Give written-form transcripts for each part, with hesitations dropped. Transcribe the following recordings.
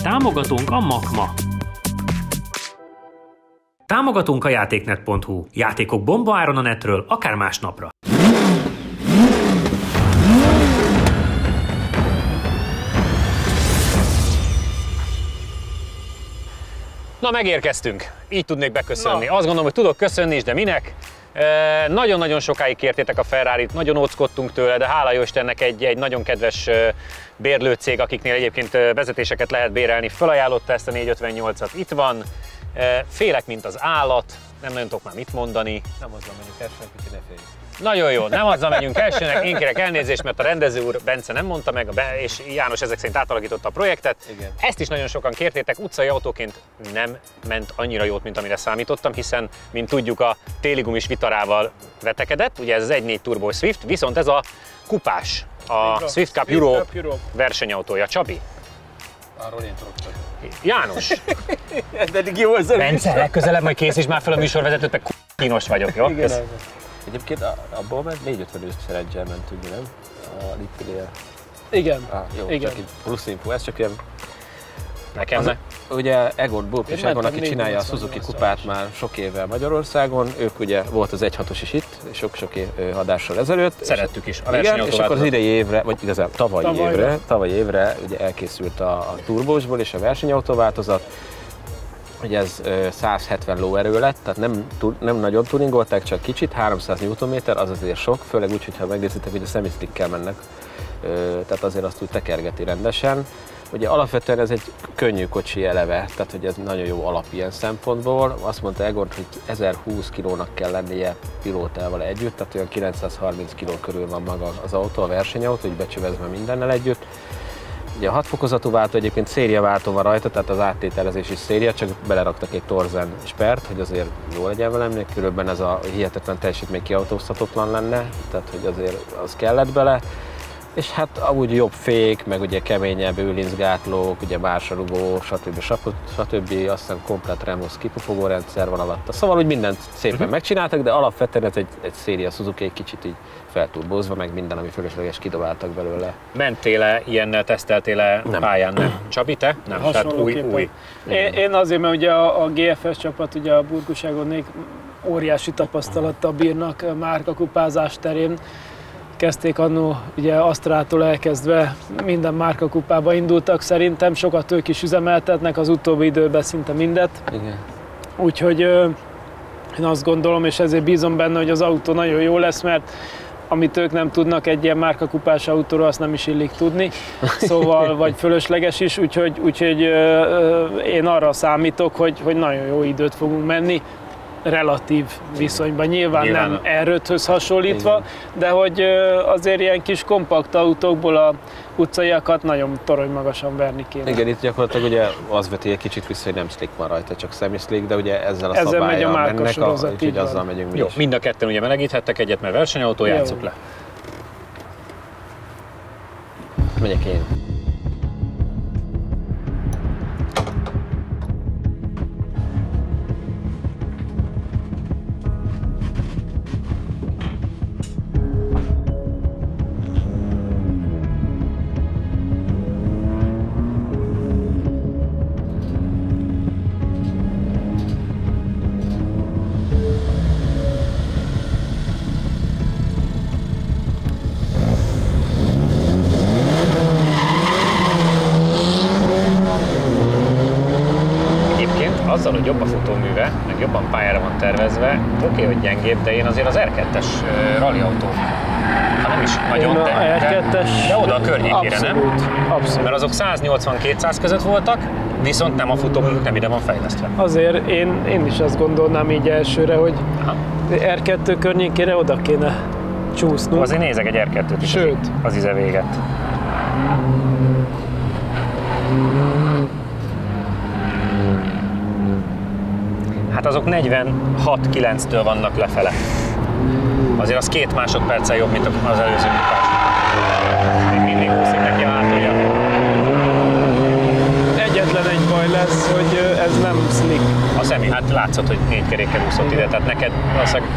Támogatónk a Makma. Támogatónk a játéknet.hu. Játékok bombaáron a netről, akár másnapra. Na, megérkeztünk. Így tudnék beköszönni. Azt gondolom, hogy tudok köszönni is, de minek? Nagyon-nagyon sokáig kértétek a Ferrarit, nagyon óckodtunk tőle, de hála jó Istennek egy nagyon kedves bérlőcég, akiknél egyébként vezetéseket lehet bérelni, felajánlotta ezt a 458-at. Itt van, félek, mint az állat, nem nagyon tudok már mit mondani. Nem azzal menjünk elsőnek, úgyhogy ne féljünk. Nagyon jó, nem azzal megyünk elsőnek, én kérek elnézést, mert a rendező úr Bence nem mondta meg, és János ezek szerint átalakította a projektet. Igen. Ezt is nagyon sokan kértétek, utcai autóként nem ment annyira jót, mint amire számítottam, hiszen, mint tudjuk, a téligumis Vitarával vetekedett, ugye ez az 1.4 Turbo Swift, viszont ez a kupás, a Swift Cup Europe versenyautója. Csabi? Arról én tudok csak. János? Ez eddig jó az. Bence, legközelebb majd készíts már fel a műsorvezetőt, meg kínos vagyok, jó? Igen, egyébként abból ment 455-szer egyel ment, ugye, nem? A Littinél. Igen. Jó, igen. csak itt plusz info, ez csak ilyen... Nekem ne. Ugye Egon Bulp és Egon, aki csinálja a Suzuki kupát már sok éve Magyarországon, ők ugye volt az 1.6-os is itt, sok-sok adással ezelőtt. Szerettük is. Igen, és akkor az idei évre, vagy igazából tavalyi évre ugye elkészült a turbósból és a versenyautó változat. Ugye ez 170 lóerő lett, tehát nem nagyon tuningolták, csak kicsit, 300 Nm, az azért sok, főleg úgy, hogyha megnézitek, hogy a semi-stickkel mennek, tehát azért azt úgy tekergeti rendesen. Ugye alapvetően ez egy könnyű kocsi eleve, tehát hogy ez nagyon jó alap ilyen szempontból. Azt mondta Egon, hogy 1020 kilónak kell lennie pilótával együtt, tehát olyan 930 kg körül van maga az autó, a versenyautó, így becsövezve mindennel együtt. Ugye a 6 fokozatú váltó egyébként szériaváltó van rajta, tehát az áttételezés is széria, csak beleraktak egy torzen spert, hogy azért jó legyen velem, különben ez a hihetetlen teljesítmény kiautózhatatlan lenne, tehát hogy azért az kellett bele. És hát amúgy jobb fék, meg ugye keményebb őlincgátlók, ugye mársalugó, stb. Aztán komplet Remus kipufogó rendszer van alatta. Szóval úgy mindent szépen megcsináltak, de alapvetően ez egy széria Suzuki, egy kicsit így felturbózva, meg minden, ami fölösleges kidobáltak belőle. Mentél-e ilyennel, teszteltél-e pályán? Nem. Csabi, te? Nem, tehát új. Én azért, mert ugye a GFS csapat, ugye a burgúságonék óriási tapasztalattal bírnak márkakupázás terén. Kezdték annó, ugye Astrától elkezdve minden márkakupába indultak, szerintem sokat ők is üzemeltetnek, az utóbbi időben szinte mindet. Igen. Úgyhogy én azt gondolom, és ezért bízom benne, hogy az autó nagyon jó lesz, mert amit ők nem tudnak egy ilyen márkakupás autóról, azt nem is illik tudni, szóval, vagy fölösleges is, úgyhogy én arra számítok, hogy nagyon jó időt fogunk menni. Relatív viszonyban, nyilván nem R5-höz hasonlítva, igen. De hogy azért ilyen kis kompakt autókból a utcaiakat nagyon torony magasan verni kéne. Igen, itt gyakorlatilag ugye az veti egy kicsit vissza, hogy nem slick van rajta, csak semi-slick, de ugye ezzel a szabállyal mennek, úgyhogy azzal megyünk mi jó, is. mind a ketten ugye melegíthettek egyet, mert versenyautó, játsszuk le. Megyek én. Azzal, hogy jobb a futóműve, meg jobban pályára van tervezve, oké, hogy gyengébb, de én azért az R2-es rallyautó, ha nem is nagyon, de oda a környékére, abszolút, nem? Abszolút. Mert azok 180-200 között voltak, viszont nem a futómű nem ide van fejlesztve. Azért én is azt gondolnám így elsőre, hogy R2 környékére oda kéne csúsznunk. Azért nézek egy R2-t is, sőt, az íze véget. Hát azok 46-9-től vannak lefele. Azért az 2 másodperccel jobb, mint az előző kupás. Még mindig húszik neki a hátulja. Egyetlen egy baj lesz, hogy ez nem slick. A szemi, hát látszott, hogy 4 kerékkel úszott ide, tehát neked valószínűleg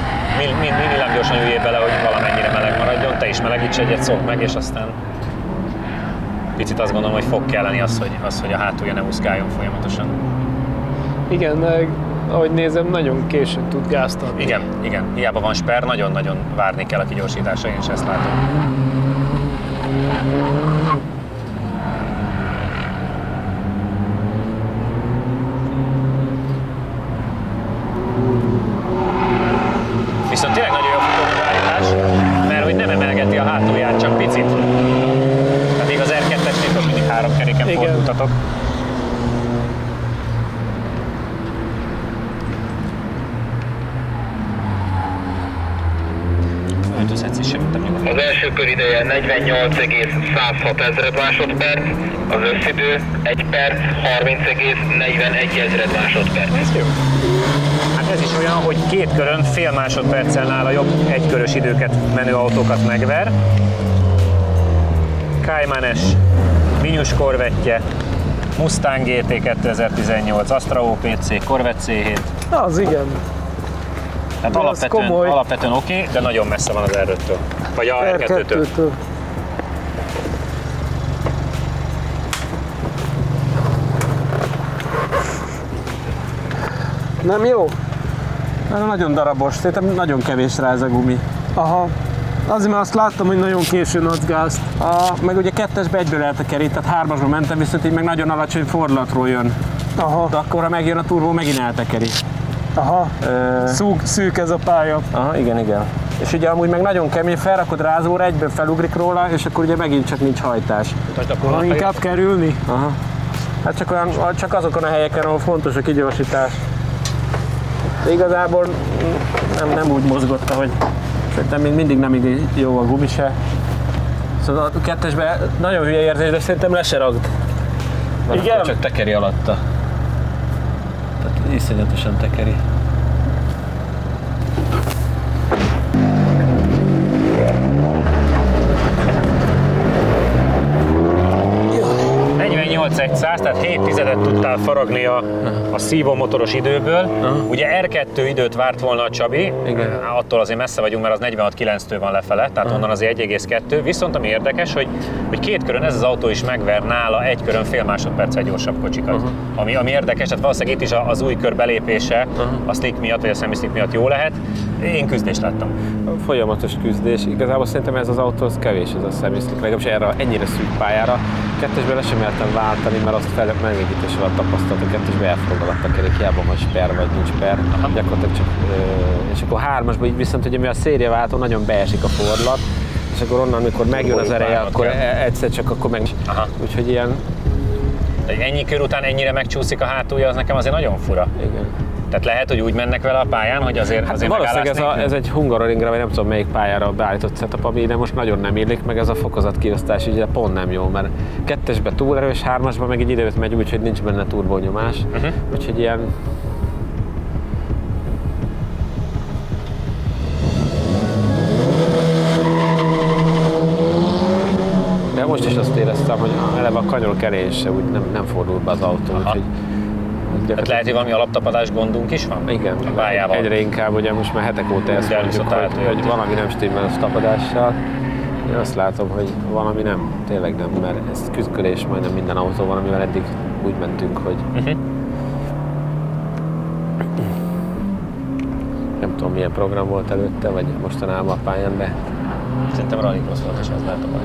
mindig gyorsan üljél bele, hogy valamennyire meleg maradjon, te is melegíts egyet, szokd meg, és aztán picit azt gondolom, hogy fog kelleni az, hogy a hátulja ne úszkáljon folyamatosan. Igen, meg ahogy nézem, nagyon későn tud gázt adni. Igen. Hiába van sper, nagyon-nagyon várni kell a kigyorsításra, én is ezt látom. Viszont tényleg nagyon jó futómegállítás, mert hogy nem emelgeti a hátulját, csak picit. Pedig az R2-esnél mindig 3 keréken fordultatok. Öltözhetsz is sem, az első kör ideje 48,106 ezred másodperc, az összidő 1 perc 30,41 ezred másodperc. Ez jó. Hát ez is olyan, hogy 2 körön fél másodperccel nála jobb egykörös időket menő autókat megver. Cayman-es, Vinyus Corvette-je, Mustang GT 2018, Astra OPC, Corvette C7. Az igen. Tehát alapvetően oké, de nagyon messze van az R5-től. Vagy a R2-től. Nem jó? Nagyon darabos, szerintem nagyon kevés rá ez a gumi. Aha. Azért már azt láttam, hogy nagyon későn adsz gázt. Meg ugye 2-esbe egyből eltekeri, tehát 3-asba mentem, viszont így meg nagyon alacsony fordulatról jön. Aha. De akkor, ha megjön a turbó, megint eltekeri. Aha. Szűk ez a pálya. Aha, igen. És ugye amúgy meg nagyon kemény, felrakod rázóra, egyből felugrik róla, és akkor ugye megint csak nincs hajtás. Inkább kell ülni. Aha. Hát csak azokon a helyeken, ahol fontos a kigyorsítás. De igazából nem úgy mozgott, hogy szerintem még mindig nem jó a gumi se. Szóval a 2-esben nagyon hülye érzés, de szerintem le se ragd. Igen? Csak tekeri alatta. Tehát iszonyatosan tekeri. tehát 7 tizedet tudtál faragni a szívómotoros időből. Ugye R2 időt várt volna a Csabi, attól azért messze vagyunk, mert az 46.9-től van lefele, tehát onnan azért 1,2. Viszont ami érdekes, hogy 2 körön ez az autó is megver nála 1 körön fél másodperccel gyorsabb kocsikat. Ami érdekes, tehát valószínűleg itt is az új kör belépése a slick miatt, vagy a semi-slick miatt jó lehet. Én küzdést láttam. Folyamatos küzdés. Igazából szerintem ez az autó az kevés, ez a semi-slick, legalábbis erre ennyire szűk pályára. 2-esben le sem mertem váltani, mert azt megegyítés alatt tapasztaltam, 2-esben elforog alatt a kerék, hiába van sper vagy nincs sper. Gyakorlatilag csak, és akkor 3-asban így viszont, hogy mi a szériaváltó nagyon beesik a fordulat, és akkor onnan, amikor megjön az ereje, akkor egyszer csak akkor meg... Úgyhogy ilyen... De ennyi kör után ennyire megcsúszik a hátulja, az nekem azért nagyon fura. Igen. Tehát lehet, hogy úgy mennek vele a pályán, hogy azért valószínűleg ez egy Hungaroringre, vagy nem tudom melyik pályára beállított setup, ami ide most nagyon nem illik, meg ez a fokozatkiosztás így pont nem jó, mert 2-esben túl erős, 3-asban meg egy időt megy úgy, hogy nincs benne turbónyomás, úgyhogy ilyen... De most is azt éreztem, hogy eleve a kanyarok elején se úgy nem fordul be az autó, úgyhogy... Hát lehet, hogy valami alaptapadás gondunk is van? Igen, a pályával. Egyre inkább, ugye most már hetek óta ezt mondjuk, hogy valami nem stimmel a tapadással. Én azt látom, hogy valami nem, tényleg nem, mert ez küzdkörés majdnem minden autó van, amivel eddig úgy mentünk, hogy nem tudom milyen program volt előtte, vagy mostanában a pályán, de... Szerintem rallycross volt, és ez lehet a baj.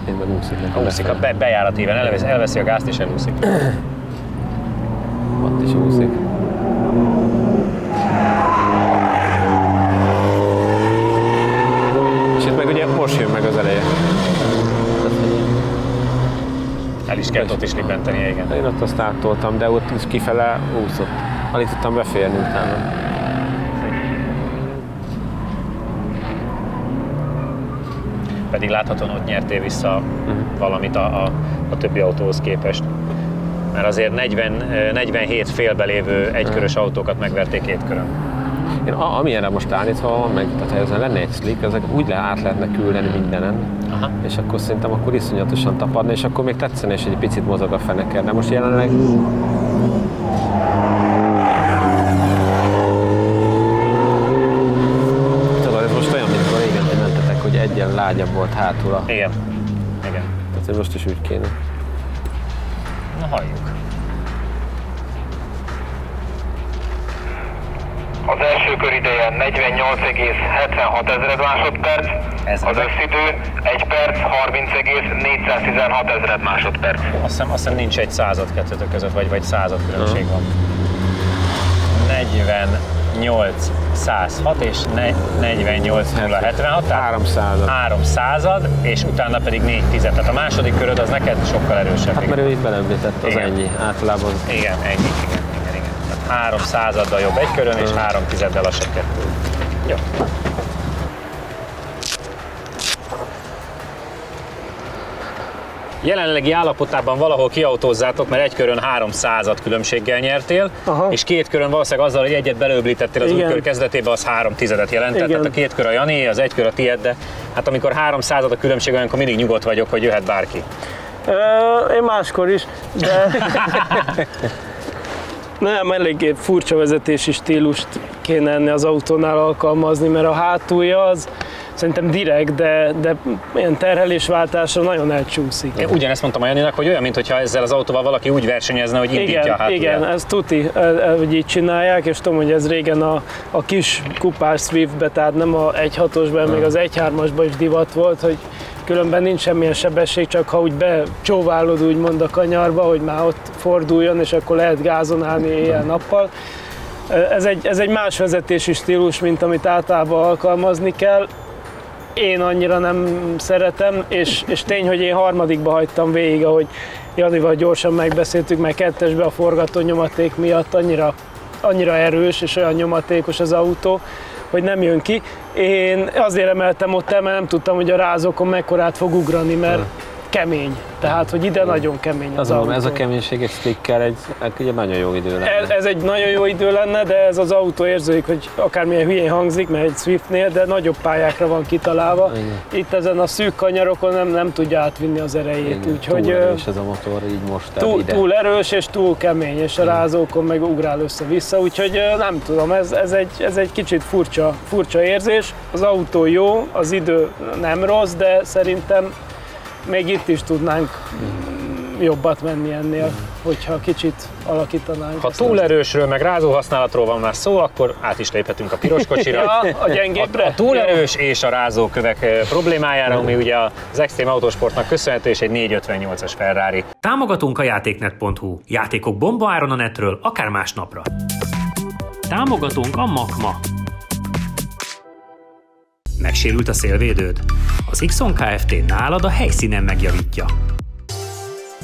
Én meg úszik. Úszik, a bejáratíven elveszi a gázt és elúszik. Ott is úszik. És itt meg ugye most jön meg az eleje. El is kellett ott is libbentenie, igen. Én ott azt áttoltam, de ott is kifele úszott. Alig tudtam beférni utána. Pedig láthatóan ott nyertél vissza valamit a többi autóhoz képest. Mert azért 47 félbe lévő egykörös autókat megverték 2 körön. Én amilyenre most állítva van meg, tehát ha ezen lenne egy slick, ezek úgy át lehetne küldeni mindenen, és akkor szerintem akkor iszonyatosan tapadna, és akkor még tetszene, és egy picit mozog a feneked, de most jelenleg... Tudod, ez most olyan, mint régen, hogy mentetek, hogy egyen lágyabb volt hátul a... Igen. hogy most is úgy kéne. Na halljuk. Az első kör ideje 48,76 ezred másodperc, az összidő 1 perc 30,416 ezred másodperc. Azt hiszem nincs egy század kettőtök között, vagy század különbség van. 48 106 és 48 076, 300, és utána pedig 4 tized. Tehát a második köröd az neked sokkal erősebb. Hát mert ő itt beleemlített, az ennyi általában. Igen, ennyi, igen. Tehát 3 századdal jobb egy körön, és 3 tizeddel lassabb kettő. Jó. Jelenlegi állapotában valahol kiautózzátok, mert egy körön 3 század különbséggel nyertél, és 2 körön valószínűleg azzal, hogy egyet belőblítettél az új kör kezdetében, az 3 tizedet jelentett. Tehát a 2 kör a Jani, az 1 kör a tied, de hát amikor 3 század a különbség, olyankor mindig nyugodt vagyok, hogy jöhet bárki. Én máskor is, de nem, eléggé furcsa vezetési stílust kéne ennél az autónál alkalmazni, mert a hátulja az szerintem direkt, de ilyen terhelésváltásra nagyon elcsúszik. Én ugyanezt mondtam a Janinak, hogy olyan, mintha ezzel az autóval valaki úgy versenyezne, hogy indítja a hátulját. Igen, ez tuti, hogy így csinálják, és tudom, hogy ez régen a kis kupás Swiftbe, tehát nem a 1.6-osban, még az 1.3-asban is divat volt, hogy különben nincs semmilyen sebesség, csak ha úgy becsóválod úgymond a kanyarba, hogy már ott forduljon, és akkor lehet gázon állni éjjel-nappal. Ez egy más vezetési stílus, mint amit általában alkalmazni kell. Én annyira nem szeretem, és tény, hogy én harmadikba hagytam végig, ahogy Janival gyorsan megbeszéltük, mert kettesbe a forgatónyomaték miatt annyira erős és olyan nyomatékos az autó, hogy nem jön ki. Én azért emeltem ott el, mert nem tudtam, hogy a rázókon mekkorát fog ugrani, mert kemény. Tehát, hogy ide nagyon kemény az autó. Ez a keménység egy stickkel egy nagyon jó idő lenne. Ez egy nagyon jó idő lenne, de ez az autó érződik, hogy akármilyen hülyén hangzik, mert egy Swiftnél, de nagyobb pályákra van kitalálva. Igen. Itt ezen a szűk kanyarokon nem tudja átvinni az erejét. Úgyhogy túl erős ez a motor, így most ide. Túl erős és túl kemény, és a rázókon meg ugrál össze-vissza, úgyhogy nem tudom, ez egy kicsit furcsa érzés. Az autó jó, az idő nem rossz, de szerintem még itt is tudnánk jobbat menni ennél, hogyha kicsit alakítanánk. Ha túlerősről, meg rázóhasználatról van már szó, akkor át is léphetünk a piros kocsira. A gyengébbre? A túlerős és a rázókövek problémájára, ami ugye az Extreme Autosportnak köszönhető, és egy 458-as Ferrari. Támogatunk a játéknet.hu. Játékok bombaáron a netről, akár másnapra. Támogatunk a Makma. Megsérült a szélvédőd? Az Ixon Kft. Nálad a helyszínen megjavítja.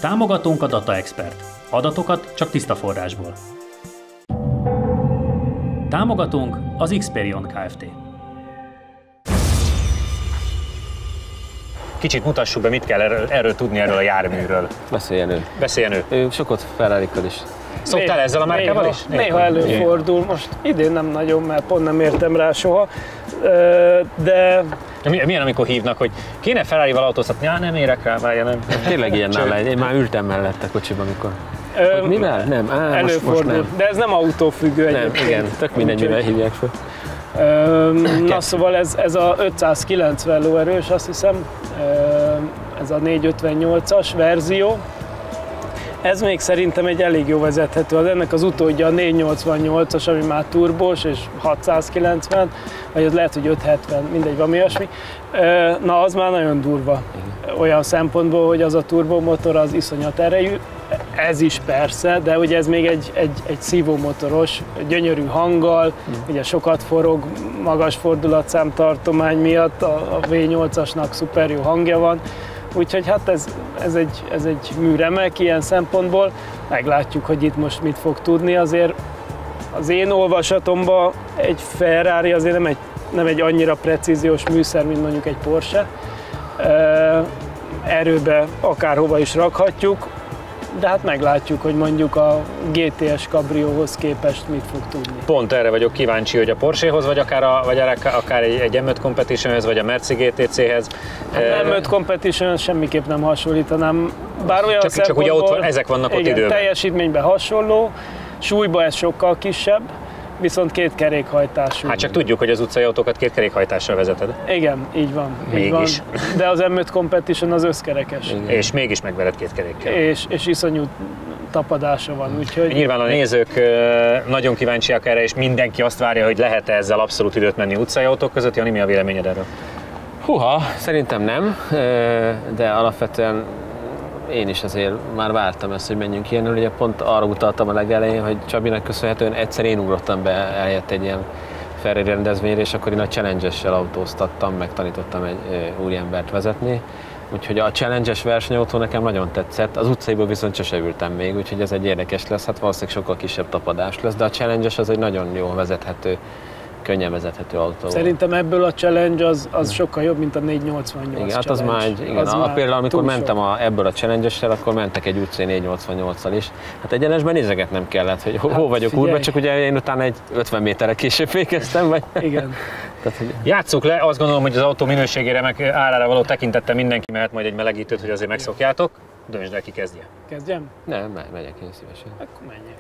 Támogatunk a Data Expert. Adatokat csak tiszta forrásból. Támogatunk az Xperion Kft. Kicsit mutassuk be, mit kell erről tudni, erről a járműről. Beszéljen ő. Ő sokat Ferrarikkal is. Szoktál ezzel a márkával is? Néha előfordul, most idén nem nagyon, mert pont nem értem rá soha, de... Milyen, amikor hívnak, hogy kéne Ferrarival autóztatni? Nem érek rá, várja, nem. Tényleg ilyen nála, én már ültem mellette kocsiban, amikor... mivel? Nem, előfordul, most nem. De ez nem autófüggő egyébként. Nem, igen, tök mindegy, mivel hívják fel. Na szóval ez a 590 lóerős, azt hiszem, ez a 458-as verzió. Ez még szerintem egy elég jó vezethető, az ennek az utódja a 488-as, ami már turbós, és 690, vagy az lehet, hogy 570, mindegy, valami olyasmi. Na, az már nagyon durva. Olyan szempontból, hogy az a turbomotor az iszonyat erejű, ez is persze, de ugye ez még egy szívómotoros, gyönyörű hanggal, ugye sokat forog, magas fordulatszámtartomány miatt, a V8-asnak szuper jó hangja van. Úgyhogy hát ez egy műremek ilyen szempontból. Meglátjuk, hogy itt most mit fog tudni. Azért az én olvasatomban egy Ferrari azért nem egy annyira precíziós műszer, mint mondjuk egy Porsche. Erőbe akárhova is rakhatjuk, de hát meglátjuk, hogy mondjuk a GTS Cabriohoz képest mit fog tudni. Pont erre vagyok kíváncsi, hogy a Porschehoz, vagy akár egy M5 Competitionhez, vagy a Merci GTC-hez. Hát M5 Competition semmiképp nem hasonlítanám. Bár olyan csak ugye ott ezek vannak ott időben. Teljesítményben hasonló, súlyban ez sokkal kisebb, viszont kétkerékhajtású. Hát csak tudjuk, hogy az utcai autókat kétkerékhajtással vezeted. Igen, így van. Így Mégis. van. De az M5 Competition az összkerekes. Igen. És mégis megvered két kerékkel. És iszonyú tapadása van, úgyhogy... Nyilván a nézők nagyon kíváncsiak erre, és mindenki azt várja, hogy lehet-e ezzel abszolút időt menni utcai autók között. Jani, mi a véleményed erről? Húha, szerintem nem, de alapvetően én is azért már vártam ezt, hogy menjünk ilyennel. Ugye pont arra utaltam a legelején, hogy Csabinak köszönhetően egyszer én ugrottam be eljött egy ilyen Ferrari rendezvényre, és akkor én a Challenge-essel autóztattam, meg tanítottam egy úriembert vezetni. Úgyhogy a Challenge-es versenyautó nekem nagyon tetszett, az utcaiból viszont sose ültem még, úgyhogy ez egy érdekes lesz, hát valószínűleg sokkal kisebb tapadás lesz, de a Challenge-es az egy nagyon jól vezethető, könnyen vezethető autó. Szerintem ebből a Challenge az sokkal jobb, mint a 488 igen, hát az már egy, igen, például amikor mentem ebből a Challenge-essel, akkor mentek egy utcai 488-al is. Hát egyenesben nézegetnem kellett, hogy hol vagyok úrban, csak ugye én utána egy 50 méterre később fékeztem, vagy... Igen. Tehát, hogy... Játsszuk le, azt gondolom, hogy az autó minőségére meg árára való tekintettel mindenki mehet majd egy melegítőt, hogy azért megszokjátok. Döntsd el, ki kezdje. Kezdjem? Nem, megyek én szívesen. Akkor menjek.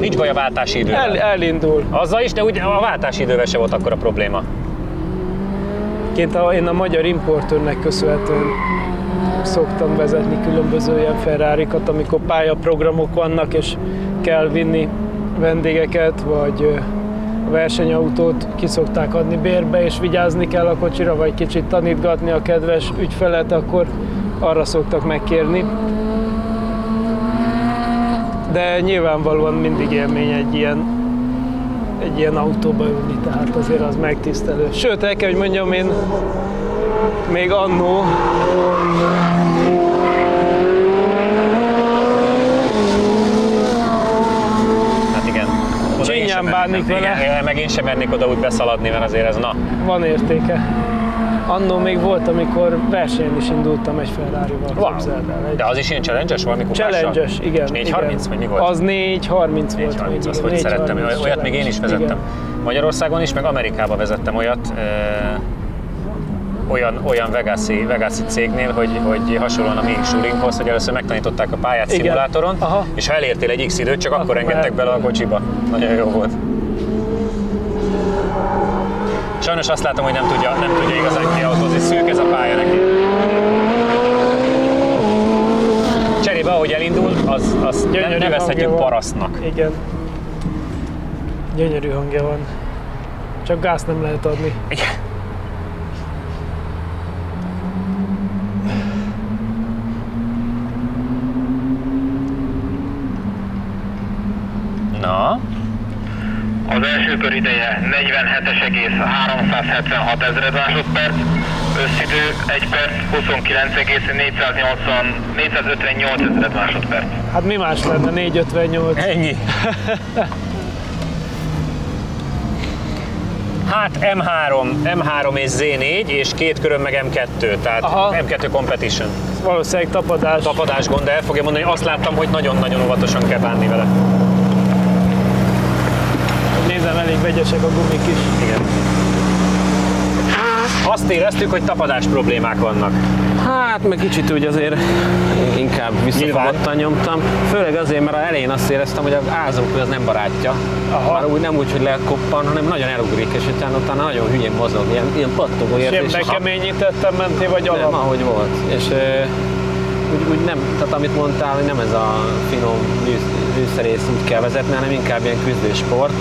Nincs baj a váltási idővel. Elindul. Azzal is, de úgy a váltási idővel se volt akkora probléma. Én a magyar importőrnek köszönhetően szoktam vezetni különböző ilyen Ferrarikat, amikor pályaprogramok vannak, és kell vinni vendégeket, vagy a versenyautót ki szokták adni bérbe, és vigyázni kell a kocsira, vagy kicsit tanítgatni a kedves ügyfelet, akkor arra szoktak megkérni. De nyilvánvalóan mindig élmény egy ilyen autóba ülni, tehát azért az megtisztelő. Sőt, el kell, hogy mondjam, én még annó Hát igen. Csinyán bánik vele. Igen, meg én sem mernék oda úgy beszaladni, mert azért ez na. Van értéke. Annó még volt, amikor versenyen is indultam egy Ferrarival, képzeld el. De az is ilyen challenge-es valami kupással? Challenge-es, igen. És 430 vagy mi volt? Az 430 volt. 430, azt hogy szerettem, olyat még én is vezettem. Igen. Magyarországon is, meg Amerikában vezettem olyat, olyan Vegasi cégnél, hogy hasonlóan a mi Schuringhoz, hogy először megtanították a pályát szimulátoron, és ha elértél egy X időt, csak akkor engedtek bele a kocsiba. Nagyon jó volt. Sajnos azt látom, hogy nem tudja igazán kiautózni, szűk ez a pálya neki. Cserébe, ahogy elindul, az nevezhetjük parasztnak. Igen. Gyönyörű hangja van. Csak gázt nem lehet adni. Igen. Na? Az első kör ideje 47,376 ezred másodperc, összidő 1 perc 29,458 ezred másodperc. Hát mi más lenne, 458. Ennyi. Hát M3 és Z4, és két körön meg M2, tehát M2 Competition. Valószínűleg tapadás. Tapadás gond, de el fogja mondani, azt láttam, hogy nagyon-nagyon óvatosan kell bánni vele. Nézem, elég vegyesek a gumik is. Igen. Azt éreztük, hogy tapadás problémák vannak. Hát, meg kicsit úgy azért inkább visszafogottan nyomtam. Főleg azért, mert az elején azt éreztem, hogy az ázókő az nem barátja. Már úgy, nem úgy, hogy lekoppan, hanem nagyon elugrik, és utána nagyon hülyén mozog, ilyen pattogó érzés. És ilyen bekeményítettem mentél, vagy alap? Nem, ahogy volt. És úgy nem, tehát amit mondtál, hogy nem ez a finom műszerész úgy kell vezetni, hanem inkább ilyen küzdősport.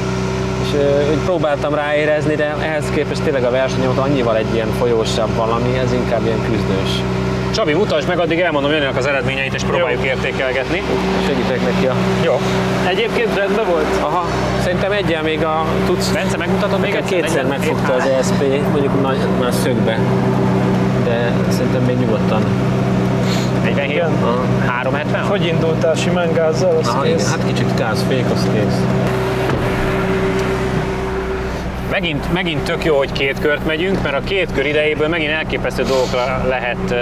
És úgy próbáltam ráérezni, de ehhez képest tényleg a versenyautó annyival egy ilyen folyósabb valami, ez inkább ilyen küzdős. Csabi, mutasd meg, addig elmondom Janinak az eredményeit, és próbáljuk értékelgetni. Segítek neki a... Jó. Egyébként rendben volt? Aha, szerintem egyen még a tudsz... Bence, megmutatod még egyszer? Kétszer megfogta az ESP, mondjuk már szögbe, de szerintem még nyugodtan. 47? 370? Hogy indultál simán gázzal? Hát kicsit gázfék, az kész. Megint tök jó, hogy 2 kört megyünk, mert a 2 kör idejéből megint elképesztő dolgokra lehet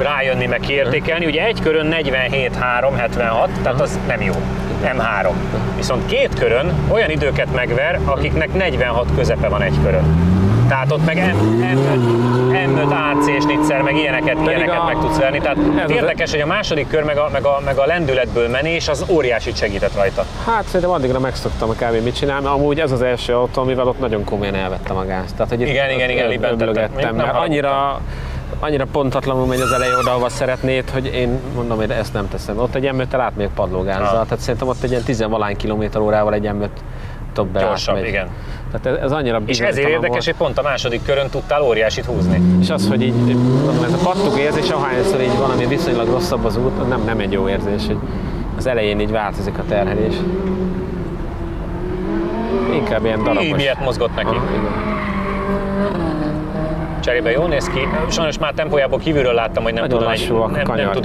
rájönni, meg kiértékelni. Ugye egy körön 47-3-76, tehát az nem jó. M3. Viszont 2 körön olyan időket megver, akiknek 46 közepe van egy körön. Tehát ott meg M5 AC snitzer, meg ilyeneket meg tudsz verni. Tehát érdekes, hogy a második kör meg a lendületből menés az óriásit segített rajta. Hát szerintem addigra megszoktam kb. Mit csinálni. Amúgy ez az első autó, amivel ott nagyon komolyan elvettem a gázt. Tehát, hogy igen, öblögettem, mert annyira pontatlanul megy az eleje oda, ahova szeretnéd, hogy én mondom, hogy ezt nem teszem. Ott egy M5-tel átmegyek padlógázzal, tehát szerintem ott egy ilyen 10-valány km/órával egy M5 többen gyorsabb, átmegy. igen. Tehát ez annyira és ezért érdekes, hogy pont a második körön tudtál óriásit húzni. És az, hogy így, ez a pattog érzés, ahányszor így valami viszonylag rosszabb az út, nem egy jó érzés, hogy az elején így változik a terhelés. Inkább ilyen darabos. Így miért mozgott neki. Cserébe jól néz ki. Sajnos már tempójából kívülről láttam, hogy nem tud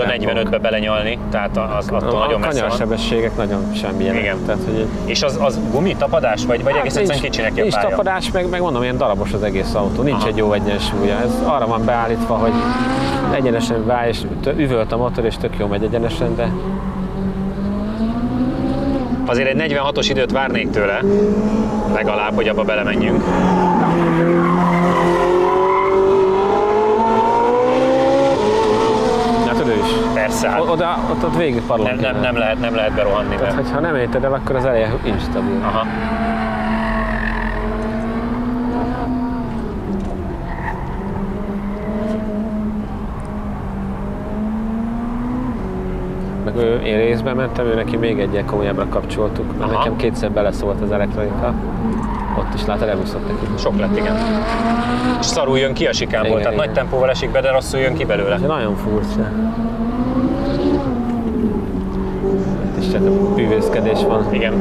a 45-be belenyalni, tehát az attól nagyon messze van. A kanyarsebességek nagyon semmilyenek. Igen. Tehát, hogy és az gumi, tapadás, vagy egész egyszerűen kicsi neki a pálya? Nincs tapadás, meg mondom, ilyen darabos az egész autó, nincs egy jó egyensúlya. Ez arra van beállítva, hogy egyenesen válj, és üvölt a motor, és tök jó megy egyenesen, de... Azért egy 46-os időt várnék tőle, legalább, hogy abba belemenjünk. Persze, hát ott végig parlok. Nem lehet berohanni. Tehát, ha nem érted el, akkor az eleje instabil. Aha. Meg én részben mentem, ő neki még egyel komolyabbra kapcsoltuk, mert nekem kétszer beleszólt az elektronika. Ott is látod, elúszott neki. Sok lett, igen. És szarul jön ki a sikámból, tehát nagy tempóval esik be, de rosszul jön ki belőle. De nagyon furcsa. Itt is csak a bűvészkedés van. Igen.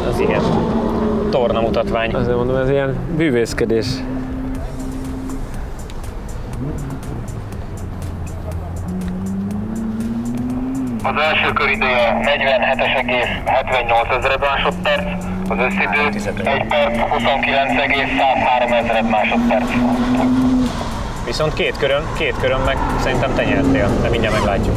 Az igen. Torna mutatvány. Azért mondom, ez ilyen bűvészkedés. Az első kör ideje 47,78 másodperc, az összidő 1 perc 29,103 másodperc. Viszont két körön meg szerintem te nyertél, de mindjárt meglátjuk.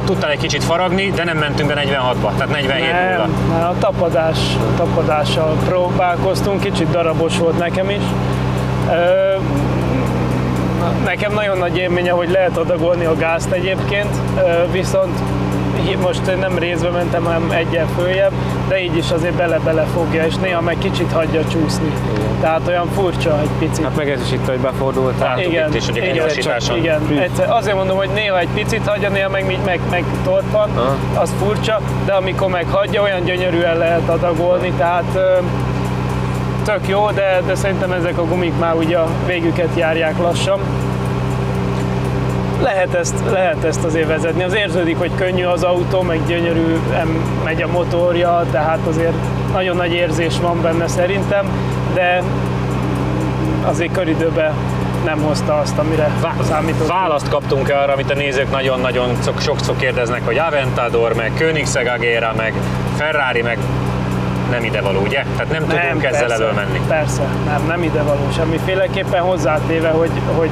Tudtál egy kicsit faragni, de nem mentünk be 46-ba, tehát 47-0. A tapadással próbálkoztunk, kicsit darabos volt nekem is. Nekem nagyon nagy élménye, hogy lehet adagolni a gázt egyébként, viszont most nem részbe mentem, hanem egyen följebb, de így is azért bele-bele fogja, és néha meg kicsit hagyja csúszni. Igen. Tehát olyan furcsa egy picit. Hát meg ez is itt, hogy befordultál. Igen, itt is, hogy a kenyerosításon. Igen, azért mondom, hogy néha egy picit hagyja, néha meg torpan, az furcsa, de amikor meg hagyja, olyan gyönyörűen lehet adagolni, tehát tök jó, de szerintem ezek a gumik már ugye a végüket járják lassan. Lehet ezt azért vezetni. Az érződik, hogy könnyű az autó, meg gyönyörűen megy a motorja, tehát azért nagyon nagy érzés van benne szerintem, de azért köridőben nem hozta azt, amire számított. Választ kaptunk arra, amit a nézők nagyon-nagyon sokszor kérdeznek, hogy Aventador, meg Koenigsegg Agera, meg Ferrari, meg nem idevaló, ugye? Tehát nem tudunk ezzel elölmenni. Persze, nem idevaló semmiféleképpen, hozzátéve, hogy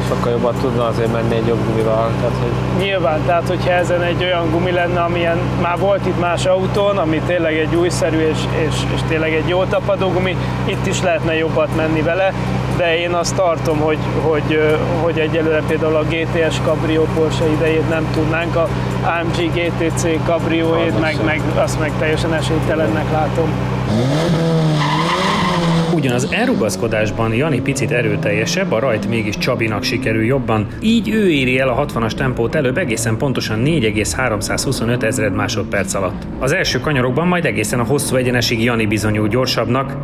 sokkal jobban tudna azért menni egy jobb gumival. Tehát, hogy... Nyilván, tehát hogyha ezen egy olyan gumi lenne, amilyen már volt itt más autón, ami tényleg egy újszerű és tényleg egy jó tapadó gumi, itt is lehetne jobbat menni vele, de én azt tartom, hogy egyelőre például a GTS Cabrio Porsche idejét nem tudnánk, a AMG GTC Cabrioét, meg azt meg teljesen esélytelennek látom. Ugyan az elrugaszkodásban Jani picit erőteljesebb, a rajt mégis Csabinak sikerül jobban, így ő éri el a 60-as tempót előbb egészen pontosan 4,325 ezred másodperc alatt. Az első kanyarokban majd egészen a hosszú egyenesig Jani bizonyul gyorsabbnak.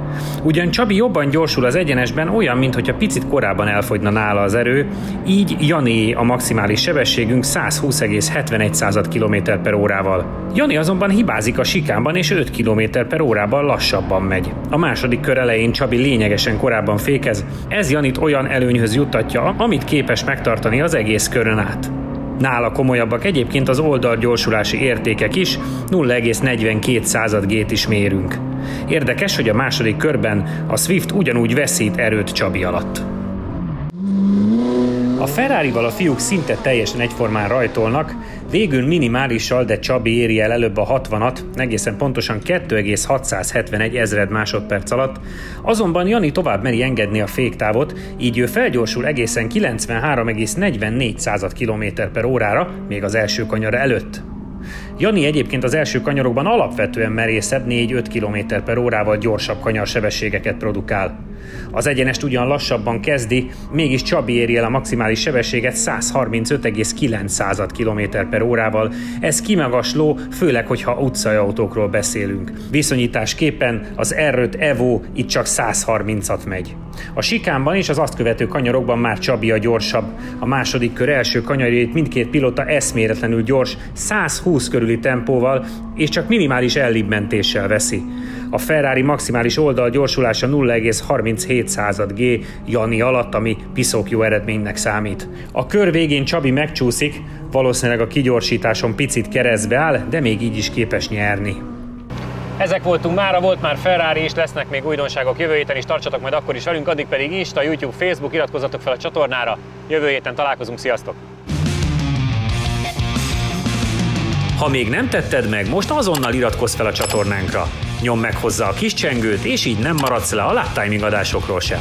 Ugyan Csabi jobban gyorsul az egyenesben, olyan, mintha picit korábban elfogyna nála az erő, így Jani a maximális sebességünk 120,71 km/órával. Jani azonban hibázik a sikánban és 5 km/órában lassabban megy. A második kör elején Csabi lényegesen korábban fékez, ez Janit olyan előnyhöz juttatja, amit képes megtartani az egész körön át. Nála komolyabbak egyébként az oldalgyorsulási értékek is, 0,42 G-t is mérünk. Érdekes, hogy a második körben a Swift ugyanúgy veszít erőt Csabi alatt. A Ferrarival a fiúk szinte teljesen egyformán rajtolnak, végül minimálissal, de Csabi éri el előbb a 60-at, egészen pontosan 2,671 ezred másodperc alatt, azonban Jani tovább meri engedni a féktávot, így ő felgyorsul egészen 93,44 km/órára, még az első kanyar előtt. Jani egyébként az első kanyarokban alapvetően merészebb, 4-5 km/órával gyorsabb kanyarsebességeket produkál. Az egyenest ugyan lassabban kezdi, mégis Csabi éri el a maximális sebességet 135,9 km/órával. Ez kimagasló, főleg, hogyha utcai autókról beszélünk. Viszonyításképpen az R5 Evo itt csak 130-at megy. A sikánban és az azt követő kanyarokban már Csabi a gyorsabb. A második kör első kanyarjait mindkét pilóta eszméletlenül gyors, 120 körüli tempóval és csak minimális ellibmentéssel veszi. A Ferrari maximális oldalgyorsulása 0,37 G Jani alatt, ami piszok jó eredménynek számít. A kör végén Csabi megcsúszik, valószínűleg a kigyorsításon picit keresztbe áll, de még így is képes nyerni. Ezek voltunk mára, volt már Ferrari is, lesznek még újdonságok jövő héten is, tartsatok majd akkor is velünk, addig pedig Insta, YouTube, Facebook, iratkozzatok fel a csatornára, jövő héten találkozunk, sziasztok! Ha még nem tetted meg, most azonnal iratkozz fel a csatornánkra. Nyomd meg hozzá a kis csengőt, és így nem maradsz le a Lap Timing adásokról sem.